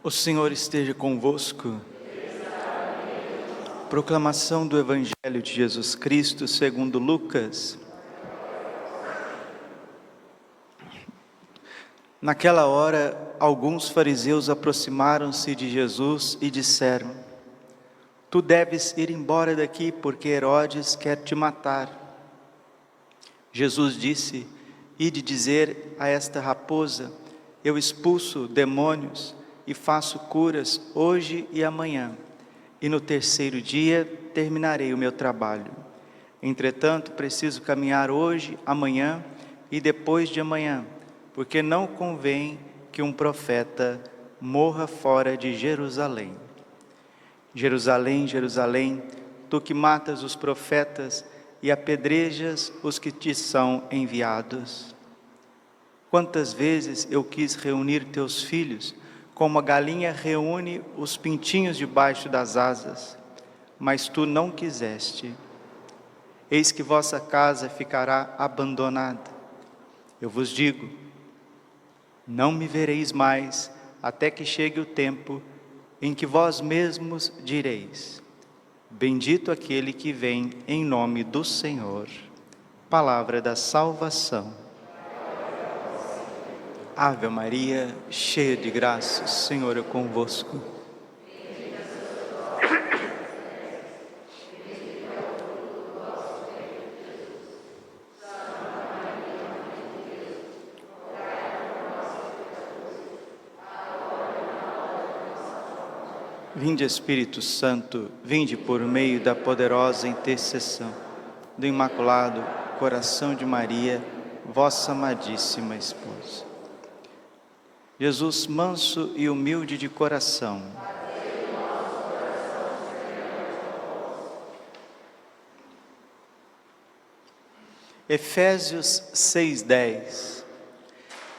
O Senhor esteja convosco. Proclamação do Evangelho de Jesus Cristo segundo Lucas. Naquela hora, alguns fariseus aproximaram-se de Jesus e disseram: Tu deves ir embora daqui, porque Herodes quer te matar. Jesus disse: Ide dizer a esta raposa: Eu expulso demônios e faço curas hoje e amanhã, e no terceiro dia terminarei o meu trabalho. Entretanto, preciso caminhar hoje, amanhã e depois de amanhã, porque não convém que um profeta morra fora de Jerusalém. Jerusalém, Jerusalém, tu que matas os profetas e apedrejas os que te são enviados. Quantas vezes eu quis reunir teus filhos, como a galinha reúne os pintinhos debaixo das asas, mas tu não quiseste. Eis que vossa casa ficará abandonada. Eu vos digo, não me vereis mais, até que chegue o tempo em que vós mesmos direis: Bendito aquele que vem em nome do Senhor. Palavra da salvação. Ave Maria, cheia de graça, o Senhor é convosco. Vinde, Espírito Santo, vinde por meio da poderosa intercessão do Imaculado Coração de Maria, vossa amadíssima esposa. Jesus, manso e humilde de coração, Efésios 6:10.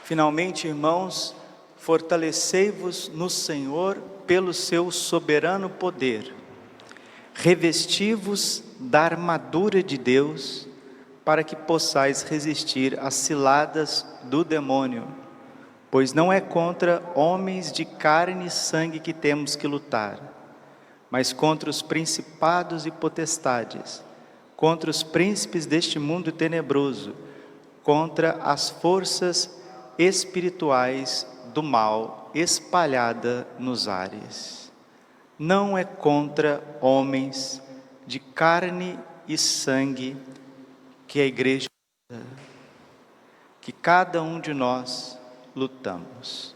Finalmente, irmãos, fortalecei-vos no Senhor pelo seu soberano poder. Revesti-vos da armadura de Deus, para que possais resistir às ciladas do demônio. Pois não é contra homens de carne e sangue que temos que lutar, mas contra os principados e potestades, contra os príncipes deste mundo tenebroso, contra as forças espirituais do mal espalhada nos ares. Não é contra homens de carne e sangue que a igreja, que cada um de nós lutamos.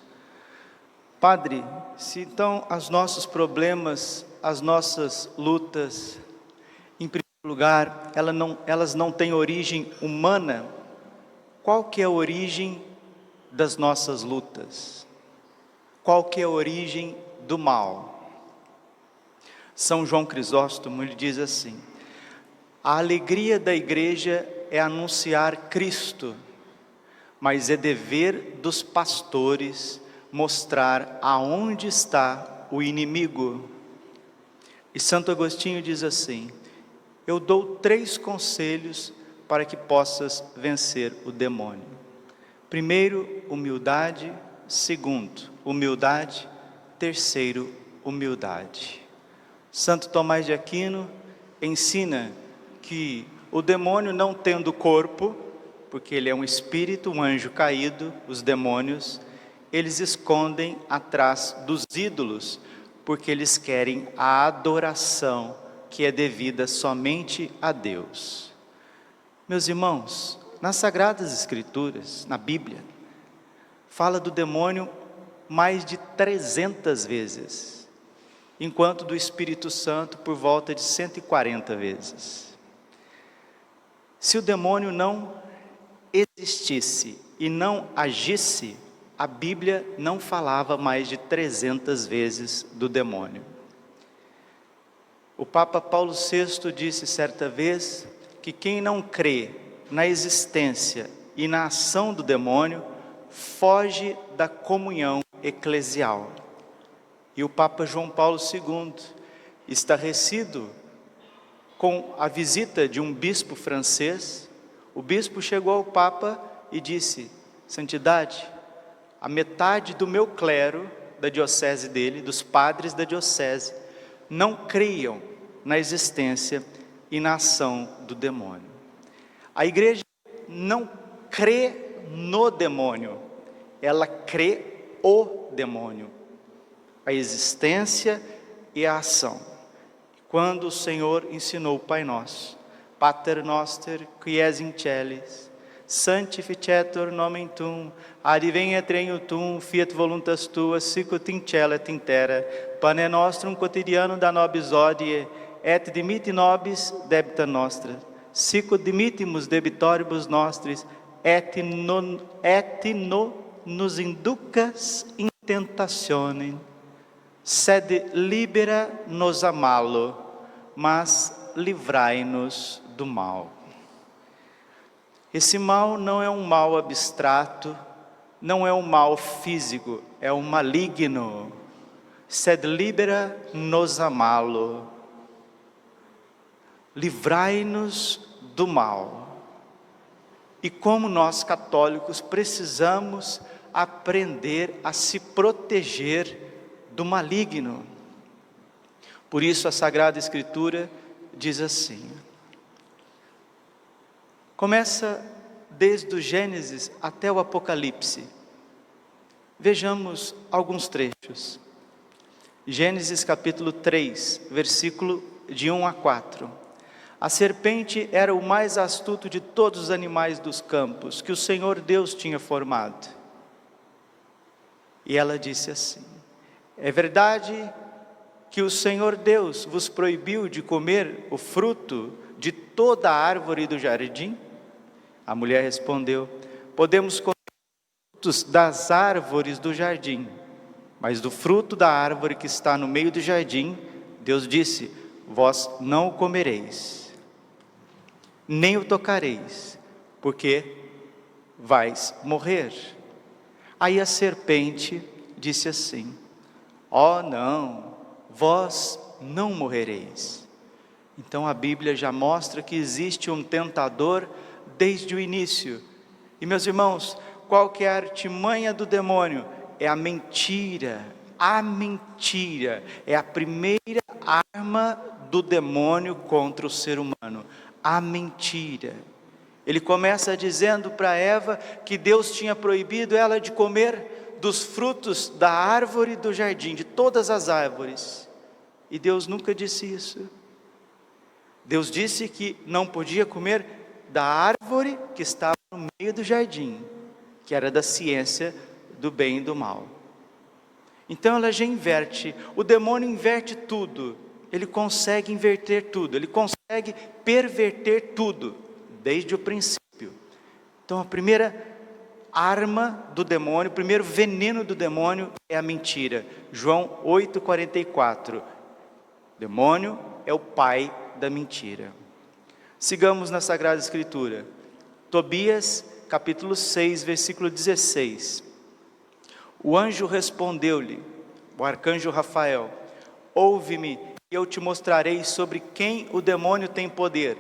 Padre, se então os nossos problemas, as nossas lutas, em primeiro lugar, elas não têm origem humana, qual que é a origem das nossas lutas? Qual que é a origem do mal? São João Crisóstomo, ele diz assim: a alegria da igreja é anunciar Cristo, mas é dever dos pastores mostrar aonde está o inimigo. E Santo Agostinho diz assim: eu dou 3 conselhos para que possas vencer o demônio. Primeiro, humildade. Segundo, humildade. Terceiro, humildade. Santo Tomás de Aquino ensina que o demônio, não tendo corpo, porque ele é um espírito, um anjo caído, os demônios, eles escondem atrás dos ídolos, porque eles querem a adoração que é devida somente a Deus. Meus irmãos, nas Sagradas Escrituras, na Bíblia, fala do demônio mais de 300 vezes, enquanto do Espírito Santo por volta de 140 vezes. Se o demônio não existisse e não agisse, a Bíblia não falava mais de 300 vezes do demônio. O Papa Paulo VI disse certa vez que quem não crê na existência e na ação do demônio foge da comunhão eclesial. E o Papa João Paulo II, estarrecido com a visita de um bispo francês, o bispo chegou ao Papa e disse: Santidade, a metade do meu clero da diocese dele, dos padres da diocese, não criam na existência e na ação do demônio. A igreja não crê no demônio, ela crê o demônio, a existência e a ação. Quando o Senhor ensinou o Pai Nosso, Pater noster, qui es in celis, sanctificetur nomen tuum, adveniat regnum tuum, fiat voluntas tua, sicut in cielo et in terra. Pane nostrum quotidianum da nobis hodie, et dimitti nobis debita nostra, sicut dimittimus debitoribus nostris, et no nos inducas in tentationem, sed libera nos a malo, mas livrai-nos do mal. Esse mal não é um mal abstrato, não é um mal físico, é um maligno. Sed libera nos a malo, livrai-nos do mal. E como nós católicos precisamos aprender a se proteger do maligno. Por isso a Sagrada Escritura diz assim, começa desde o Gênesis até o Apocalipse. Vejamos alguns trechos. Gênesis capítulo 3, versículo de 1 a 4. A serpente era o mais astuto de todos os animais dos campos que o Senhor Deus tinha formado. E ela disse assim, é verdade que o Senhor Deus vos proibiu de comer o fruto de toda a árvore do jardim? A mulher respondeu, podemos comer frutos das árvores do jardim, mas do fruto da árvore que está no meio do jardim, Deus disse, vós não o comereis, nem o tocareis, porque vais morrer. Aí a serpente disse assim, ó não, vós não morrereis. Então a Bíblia já mostra que existe um tentador desde o início. E meus irmãos, qual que é a artimanha do demônio? É a mentira. A mentira é a primeira arma do demônio contra o ser humano. A mentira. Ele começa dizendo para Eva que Deus tinha proibido ela de comer dos frutos da árvore do jardim, de todas as árvores. E Deus nunca disse isso. Deus disse que não podia comer da árvore que estava no meio do jardim, que era da ciência do bem e do mal. Então ela já inverte, o demônio inverte tudo, ele consegue inverter tudo, ele consegue perverter tudo, desde o princípio. Então a primeira arma do demônio, o primeiro veneno do demônio é a mentira. João 8,44, demônio é o pai da mentira. Sigamos na Sagrada Escritura, Tobias capítulo 6, versículo 16. O anjo respondeu-lhe, o arcanjo Rafael, ouve-me e eu te mostrarei sobre quem o demônio tem poder.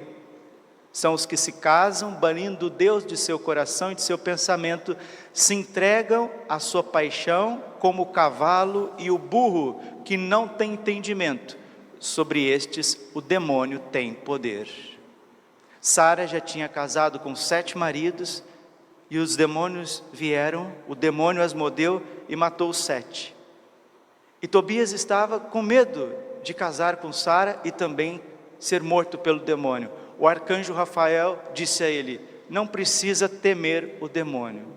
São os que se casam, banindo Deus de seu coração e de seu pensamento, se entregam à sua paixão como o cavalo e o burro que não tem entendimento. Sobre estes o demônio tem poder. Sara já tinha casado com 7 maridos e os demônios vieram, o demônio Asmodeu e matou os 7. E Tobias estava com medo de casar com Sara e também ser morto pelo demônio. O arcanjo Rafael disse a ele, não precisa temer o demônio.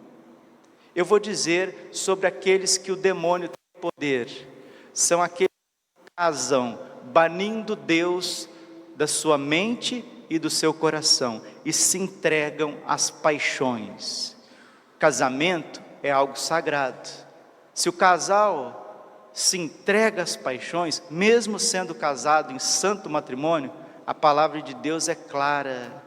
Eu vou dizer sobre aqueles que o demônio tem poder. São aqueles que casam, banindo Deus da sua mente e do seu coração, e se entregam às paixões. Casamento é algo sagrado. Se o casal se entrega às paixões, mesmo sendo casado em santo matrimônio, a palavra de Deus é clara.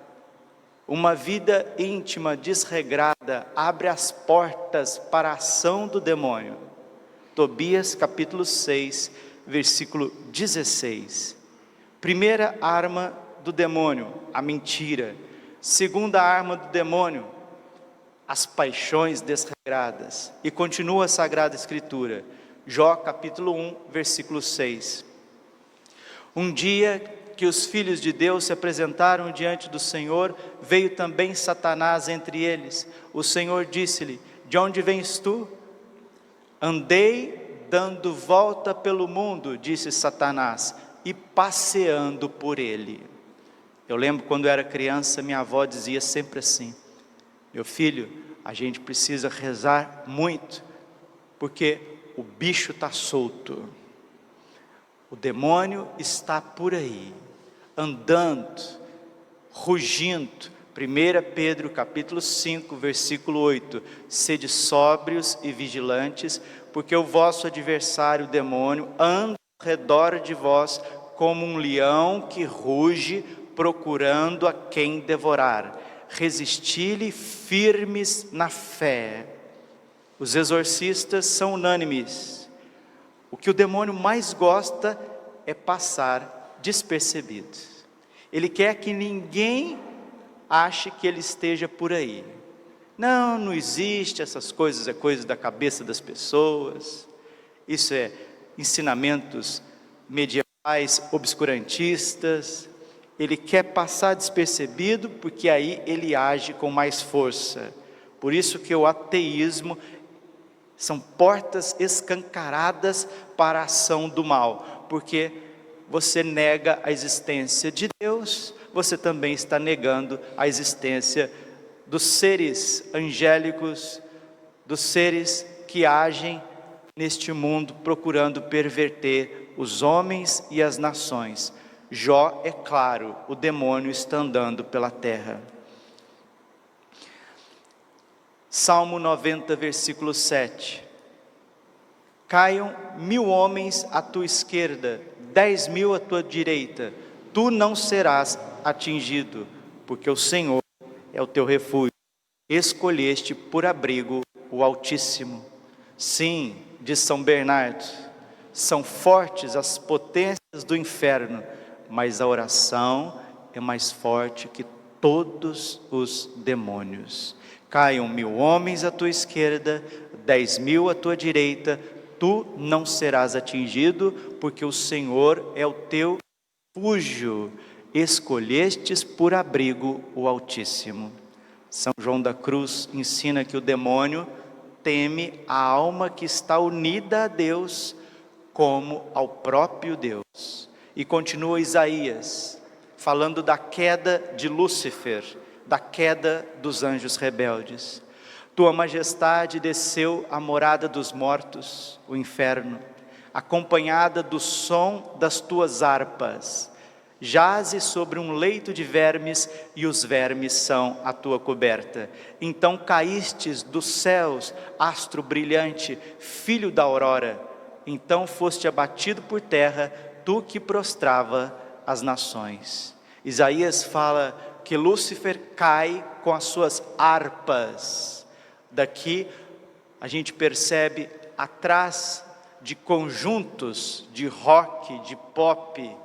Uma vida íntima, desregrada, abre as portas para a ação do demônio. Tobias capítulo 6, versículo 16. Primeira arma do demônio, a mentira. Segunda arma do demônio, as paixões desregradas. E continua a Sagrada Escritura, Jó capítulo 1, versículo 6. Um dia que os filhos de Deus se apresentaram diante do Senhor, veio também Satanás entre eles. O Senhor disse-lhe: de onde vens tu? Andei dando volta pelo mundo, disse Satanás, e passeando por ele. Eu lembro quando eu era criança, minha avó dizia sempre assim: meu filho, a gente precisa rezar muito, porque o bicho está solto, o demônio está por aí, andando, rugindo. 1 Pedro capítulo 5, versículo 8, sede sóbrios e vigilantes, porque o vosso adversário, o demônio, anda ao redor de vós, como um leão que ruge, procurando a quem devorar. Resisti-lhe firmes na fé. Os exorcistas são unânimes. O que o demônio mais gosta é passar despercebido. Ele quer que ninguém ache que ele esteja por aí. Não existe, essas coisas é coisa da cabeça das pessoas. Isso é ensinamentos medievais, obscurantistas. Ele quer passar despercebido, porque aí ele age com mais força. Por isso que o ateísmo são portas escancaradas para a ação do mal, porque você nega a existência de Deus, você também está negando a existência dos seres angélicos, dos seres que agem neste mundo procurando perverter os homens e as nações. Jó é claro, o demônio está andando pela terra. Salmo 90, versículo 7. Caiam 1000 homens à tua esquerda, 10.000 à tua direita, tu não serás atingido, porque o Senhor é o teu refúgio. Escolheste por abrigo o Altíssimo. Sim, diz São Bernardo, são fortes as potências do inferno, mas a oração é mais forte que todos os demônios. Caiam 1000 homens à tua esquerda, 10.000 à tua direita, tu não serás atingido, porque o Senhor é o teu refúgio. Escolhestes por abrigo o Altíssimo. São João da Cruz ensina que o demônio teme a alma que está unida a Deus como ao próprio Deus. E continua Isaías, falando da queda de Lúcifer, da queda dos anjos rebeldes. Tua majestade desceu à morada dos mortos, o inferno, acompanhada do som das tuas harpas. Jaze sobre um leito de vermes, e os vermes são a tua coberta. Então caístes dos céus, astro brilhante, filho da aurora. Então foste abatido por terra, tu que prostrava as nações. Isaías fala que Lúcifer cai com as suas harpas. Daqui a gente percebe atrás de conjuntos de rock, de pop,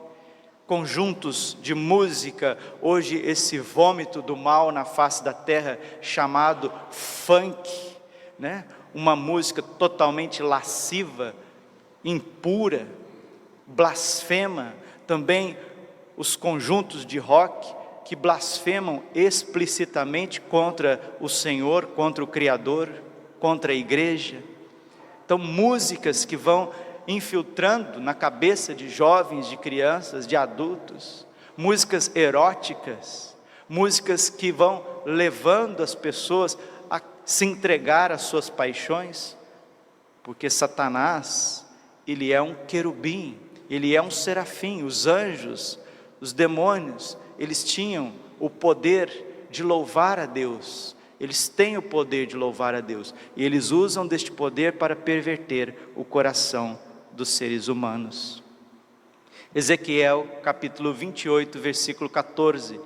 conjuntos de música, hoje esse vômito do mal na face da terra chamado funk, né? Uma música totalmente lasciva, impura, blasfema. Também os conjuntos de rock que blasfemam explicitamente contra o Senhor, contra o Criador, contra a igreja. Então músicas que vão infiltrando na cabeça de jovens, de crianças, de adultos, músicas eróticas, músicas que vão levando as pessoas a se entregar às suas paixões, porque Satanás, ele é um querubim, ele é um serafim. Os anjos, os demônios, eles tinham o poder de louvar a Deus. Eles têm o poder de louvar a Deus, e eles usam deste poder para perverter o coração dos seres humanos. Ezequiel capítulo 28, versículo 14.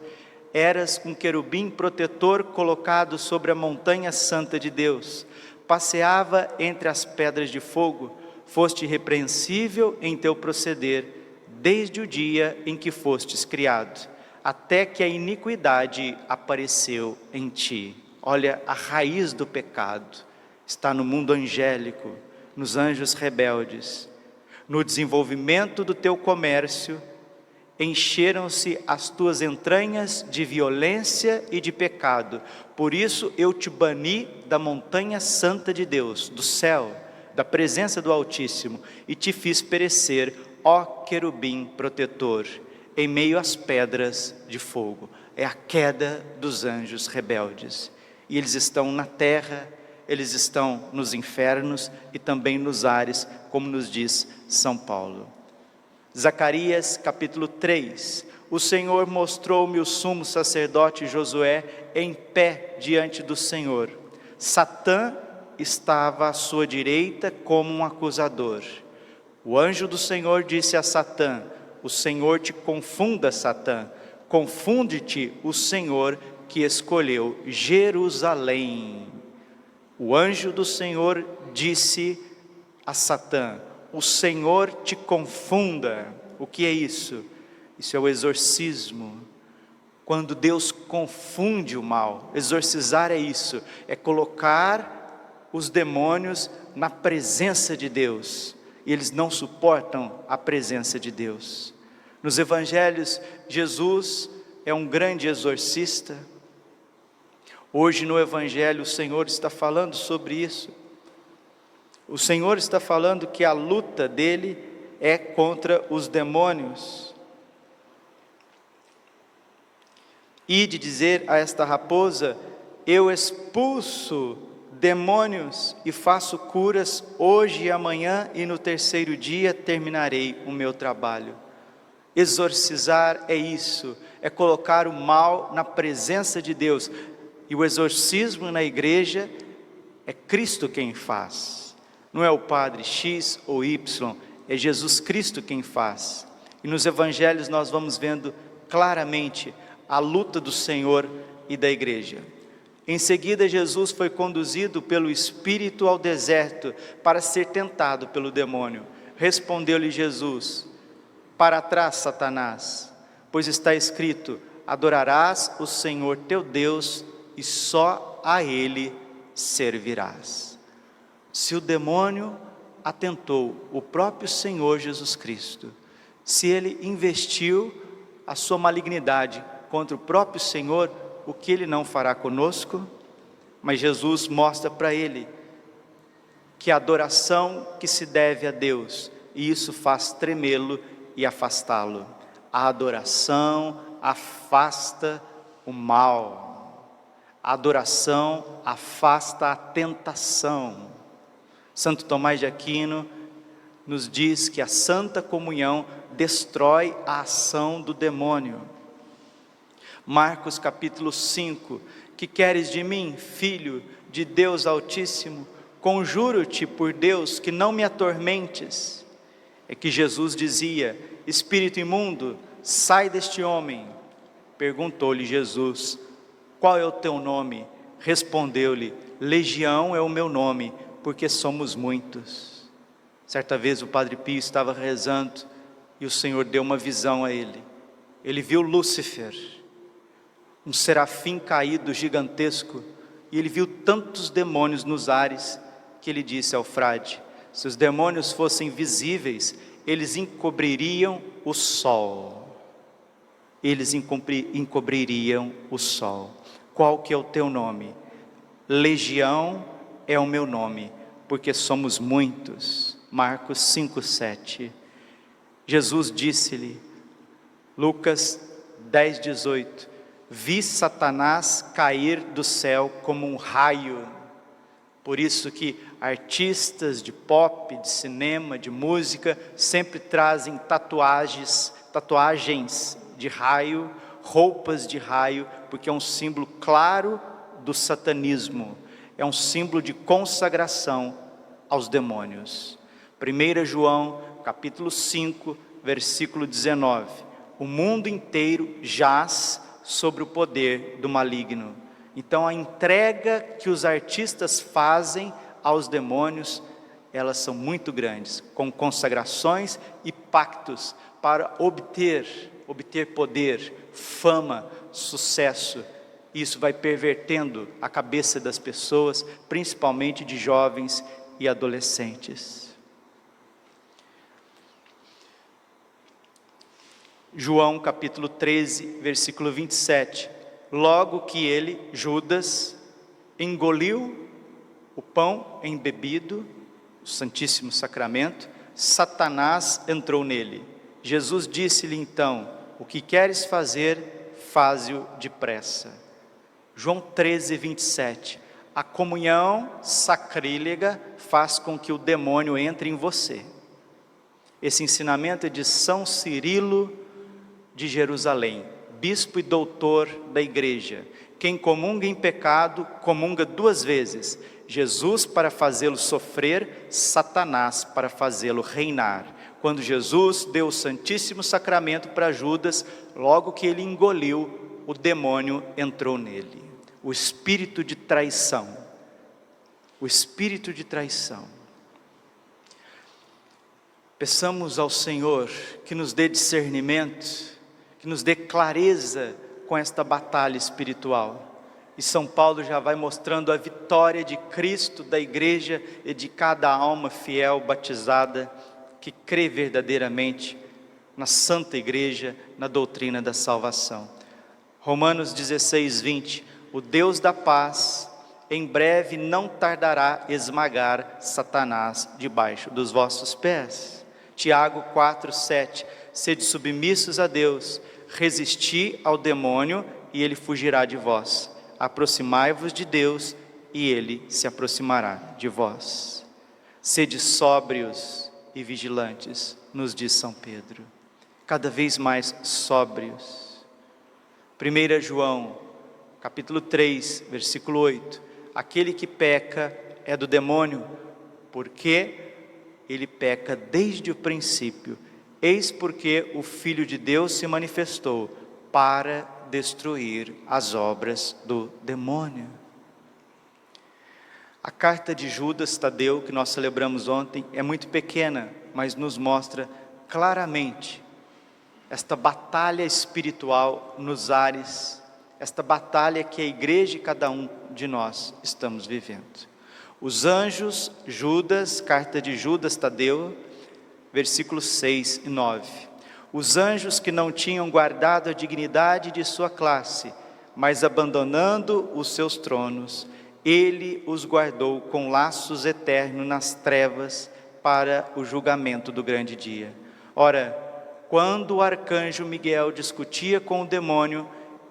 Eras um querubim protetor colocado sobre a montanha santa de Deus, passeava entre as pedras de fogo, foste irrepreensível em teu proceder, desde o dia em que fostes criado, até que a iniquidade apareceu em ti. Olha, a raiz do pecado está no mundo angélico, nos anjos rebeldes. No desenvolvimento do teu comércio, encheram-se as tuas entranhas de violência e de pecado. Por isso eu te bani da montanha santa de Deus, do céu, da presença do Altíssimo, e te fiz perecer, ó querubim protetor, em meio às pedras de fogo. É a queda dos anjos rebeldes. E eles estão na terra, eles estão nos infernos e também nos ares, como nos diz São Paulo. Zacarias capítulo 3. O Senhor mostrou-me o sumo sacerdote Josué em pé diante do Senhor. Satã estava à sua direita como um acusador. O anjo do Senhor disse a Satã: o Senhor te confunda, Satã. Confunde-te o Senhor que escolheu Jerusalém. O anjo do Senhor disse a Satã: o Senhor te confunda. O que é isso? Isso é o exorcismo. Quando Deus confunde o mal, exorcizar é isso, é colocar os demônios na presença de Deus, e eles não suportam a presença de Deus. Nos evangelhos, Jesus é um grande exorcista. Hoje no evangelho o Senhor está falando sobre isso. O Senhor está falando que a luta dele é contra os demônios. E de dizer a esta raposa: eu expulso demônios e faço curas hoje e amanhã, e no terceiro dia terminarei o meu trabalho. Exorcizar é isso, é colocar o mal na presença de Deus. E o exorcismo na igreja é Cristo quem faz. Não é o padre X ou Y, é Jesus Cristo quem faz. E nos evangelhos nós vamos vendo claramente a luta do Senhor e da igreja. Em seguida, Jesus foi conduzido pelo Espírito ao deserto para ser tentado pelo demônio. Respondeu-lhe Jesus: para trás, Satanás, pois está escrito: adorarás o Senhor teu Deus e só a Ele servirás. Se o demônio atentou o próprio Senhor Jesus Cristo, se ele investiu a sua malignidade contra o próprio Senhor, o que ele não fará conosco? Mas Jesus mostra para ele que a adoração que se deve a Deus, e isso faz tremê-lo e afastá-lo. A adoração afasta o mal. A adoração afasta a tentação. Santo Tomás de Aquino nos diz que a santa comunhão destrói a ação do demônio. Marcos capítulo 5: que queres de mim, filho de Deus Altíssimo? Conjuro-te por Deus que não me atormentes. É que Jesus dizia: espírito imundo, sai deste homem. Perguntou-lhe Jesus: qual é o teu nome? Respondeu-lhe: Legião é o meu nome, porque somos muitos. Certa vez o Padre Pio estava rezando e o Senhor deu uma visão a ele. Ele viu Lúcifer, um serafim caído gigantesco, e ele viu tantos demônios nos ares, que ele disse ao frade: se os demônios fossem visíveis, eles encobririam o sol. Eles encobririam o sol. Qual que é o teu nome? Legião é o meu nome, porque somos muitos. Marcos 5:7. Jesus disse-lhe, Lucas 10:18, vi Satanás cair do céu como um raio. Por isso que artistas de pop, de cinema, de música, sempre trazem tatuagens de raio, roupas de raio, porque é um símbolo claro do satanismo, é um símbolo de consagração aos demônios. 1 João capítulo 5, versículo 19, o mundo inteiro jaz sobre o poder do maligno. Então a entrega que os artistas fazem aos demônios, elas são muito grandes, com consagrações e pactos para obter poder, fama, sucesso. Isso vai pervertendo a cabeça das pessoas, principalmente de jovens e adolescentes. João capítulo 13, versículo 27. Logo que ele, Judas, engoliu o pão embebido, o Santíssimo Sacramento, Satanás entrou nele. Jesus disse-lhe então: o que queres fazer, faze-o depressa. João 13, 27. A comunhão sacrílega faz com que o demônio entre em você. Esse ensinamento é de São Cirilo de Jerusalém, bispo e doutor da igreja. Quem comunga em pecado, comunga duas vezes: Jesus para fazê-lo sofrer, Satanás para fazê-lo reinar. Quando Jesus deu o Santíssimo Sacramento para Judas, logo que ele engoliu, o demônio entrou nele. O espírito de traição. O espírito de traição. Peçamos ao Senhor que nos dê discernimento, que nos dê clareza com esta batalha espiritual. E São Paulo já vai mostrando a vitória de Cristo, da igreja e de cada alma fiel batizada que crê verdadeiramente na Santa Igreja, na doutrina da salvação. Romanos 16, 20. O Deus da paz em breve não tardará esmagar Satanás debaixo dos vossos pés. Tiago 4, 7. Sede submissos a Deus, resisti ao demônio e ele fugirá de vós. Aproximai-vos de Deus e ele se aproximará de vós. Sede sóbrios e vigilantes, nos diz São Pedro. Cada vez mais sóbrios. 1 João, capítulo 3, versículo 8. Aquele que peca é do demônio, porque ele peca desde o princípio. Eis porque o Filho de Deus se manifestou para destruir as obras do demônio. A carta de Judas Tadeu, que nós celebramos ontem, é muito pequena, mas nos mostra claramente esta batalha espiritual nos ares, esta batalha que a igreja e cada um de nós estamos vivendo. Os anjos, Judas, carta de Judas Tadeu, versículos 6 e 9. Os anjos que não tinham guardado a dignidade de sua classe, mas abandonando os seus tronos, ele os guardou com laços eternos nas trevas para o julgamento do grande dia. Ora, quando o arcanjo Miguel discutia com o demônio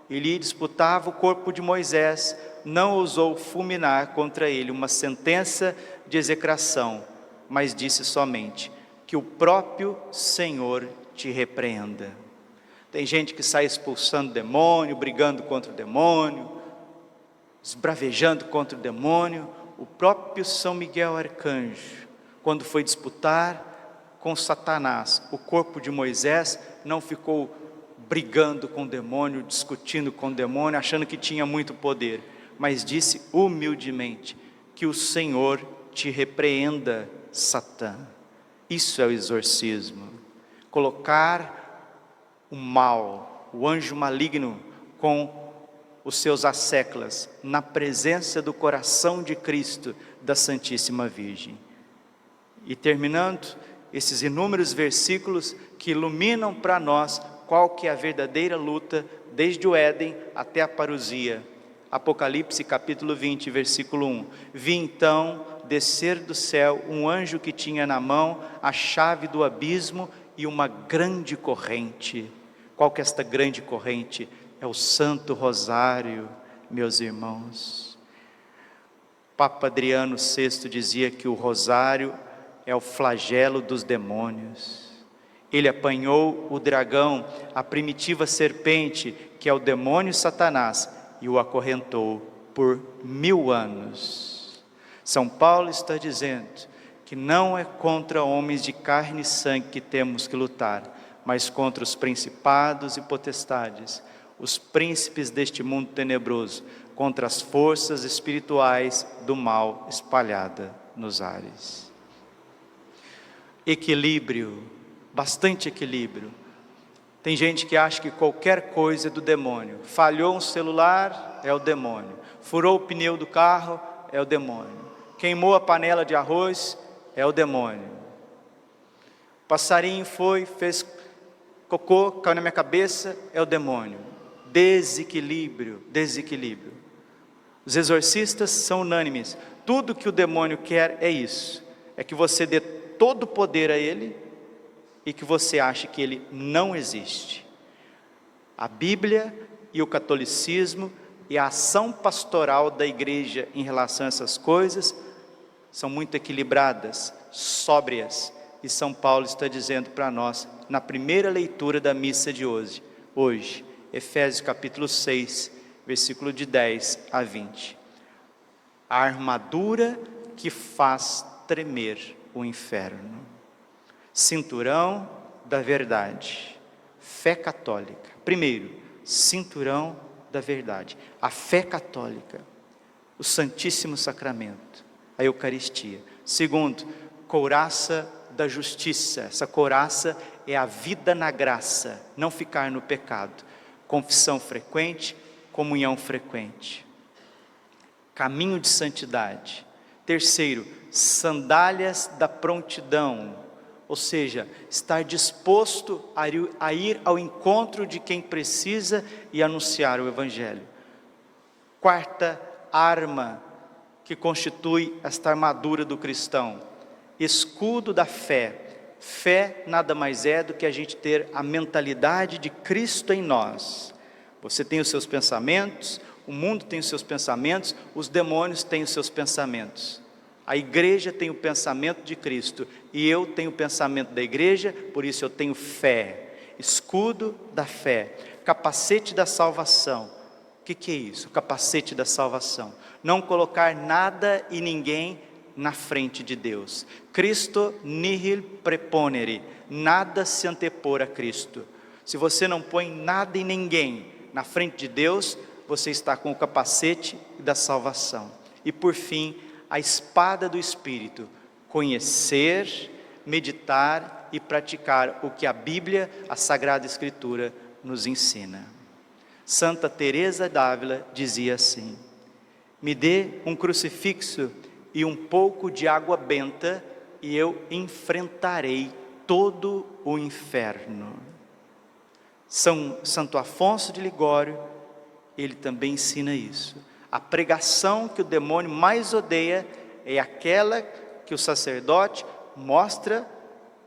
e lhe disputava o corpo de Moisés, não ousou fulminar contra ele uma sentença de execração, mas disse somente: que o próprio Senhor te repreenda. Tem gente que sai expulsando o demônio, brigando contra o demônio, esbravejando contra o demônio. O próprio São Miguel Arcanjo, quando foi disputar com Satanás o corpo de Moisés, não ficou brigando com o demônio, discutindo com o demônio, achando que tinha muito poder, mas disse humildemente: que o Senhor te repreenda, Satã. Isso é o exorcismo. Colocar o mal, o anjo maligno com os seus asseclas na presença do coração de Cristo, da Santíssima Virgem. E terminando, esses inúmeros versículos que iluminam para nós qual que é a verdadeira luta, desde o Éden até a parousia. Apocalipse capítulo 20, versículo 1. Vi então descer do céu um anjo que tinha na mão a chave do abismo e uma grande corrente. Qual que é esta grande corrente? É o Santo Rosário, meus irmãos. Papa Adriano VI dizia que o rosário é o flagelo dos demônios. Ele apanhou o dragão, a primitiva serpente, que é o demônio Satanás, e o acorrentou por 1000 anos. São Paulo está dizendo que não é contra homens de carne e sangue que temos que lutar, mas contra os principados e potestades, os príncipes deste mundo tenebroso, contra as forças espirituais do mal espalhada nos ares. Equilíbrio, bastante equilíbrio. Tem gente que acha que qualquer coisa é do demônio. Falhou um celular, é o demônio. Furou o pneu do carro, é o demônio. queimou a panela de arroz, é o demônio. O passarinho foi, fez cocô, caiu na minha cabeça, é o demônio. Desequilíbrio, desequilíbrio. Os exorcistas são unânimes. Tudo que o demônio quer é isso. É que você dê todo o poder a ele e que você ache que ele não existe. A Bíblia e o catolicismo e a ação pastoral da igreja em relação a essas coisas são muito equilibradas, sóbrias. E São Paulo está dizendo para nós, na primeira leitura da missa de hoje, Efésios capítulo 6, versículo de 10 a 20. A armadura que faz tremer o inferno. Cinturão da verdade. Fé católica. Primeiro, cinturão da verdade. A fé católica. O Santíssimo Sacramento. A Eucaristia. Segundo, couraça da justiça. Essa couraça é a vida na graça. Não ficar no pecado. Confissão frequente, comunhão frequente. Caminho de santidade. Terceiro, sandálias da prontidão, ou seja, estar disposto a ir ao encontro de quem precisa e anunciar o Evangelho. Quarta arma que constitui esta armadura do cristão, escudo da fé. Fé nada mais é do que a gente ter a mentalidade de Cristo em nós. Você tem os seus pensamentos, o mundo tem os seus pensamentos, os demônios têm os seus pensamentos. A igreja tem o pensamento de Cristo e eu tenho o pensamento da igreja, por isso eu tenho fé. Escudo da fé, capacete da salvação. O que é isso? O capacete da salvação. Não colocar nada e ninguém na frente de Deus. Cristo nihil preponere, nada se antepor a Cristo. Se você não põe nada e ninguém na frente de Deus, você está com o capacete da salvação. E por fim, a espada do Espírito, conhecer, meditar e praticar o que a Bíblia, a Sagrada Escritura, nos ensina. Santa Teresa d'Ávila dizia assim: me dê um crucifixo e um pouco de água benta e eu enfrentarei todo o inferno. Santo Afonso de Ligório, ele também ensina isso. A pregação que o demônio mais odeia é aquela que o sacerdote mostra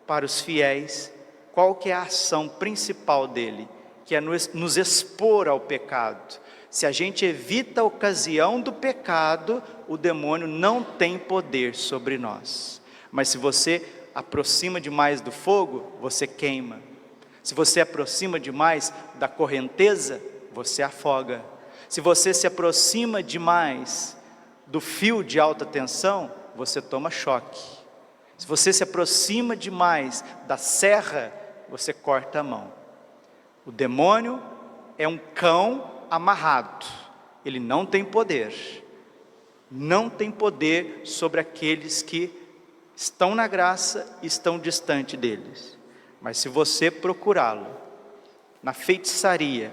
para os fiéis qual que é a ação principal dele, que é nos expor ao pecado. Se a gente evita a ocasião do pecado, o demônio não tem poder sobre nós. Mas se você aproxima demais do fogo, você queima. Se você aproxima demais da correnteza, você afoga. Se você se aproxima demais do fio de alta tensão, você toma choque. Se você se aproxima demais da serra, você corta a mão. O demônio é um cão amarrado. Ele não tem poder. Não tem poder sobre aqueles que estão na graça e estão distante deles. Mas se você procurá-lo na feitiçaria,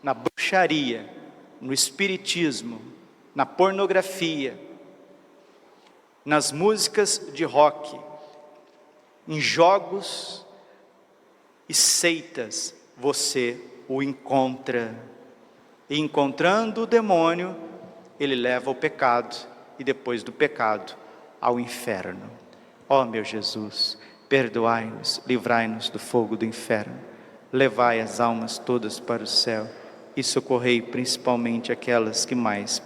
na bruxaria, no espiritismo, na pornografia, nas músicas de rock, em jogos e seitas, você o encontra. E encontrando o demônio, ele leva ao pecado e depois do pecado ao inferno. Ó meu Jesus, perdoai-nos, livrai-nos do fogo do inferno, levai as almas todas para o céu e socorrei principalmente aquelas que mais precisam.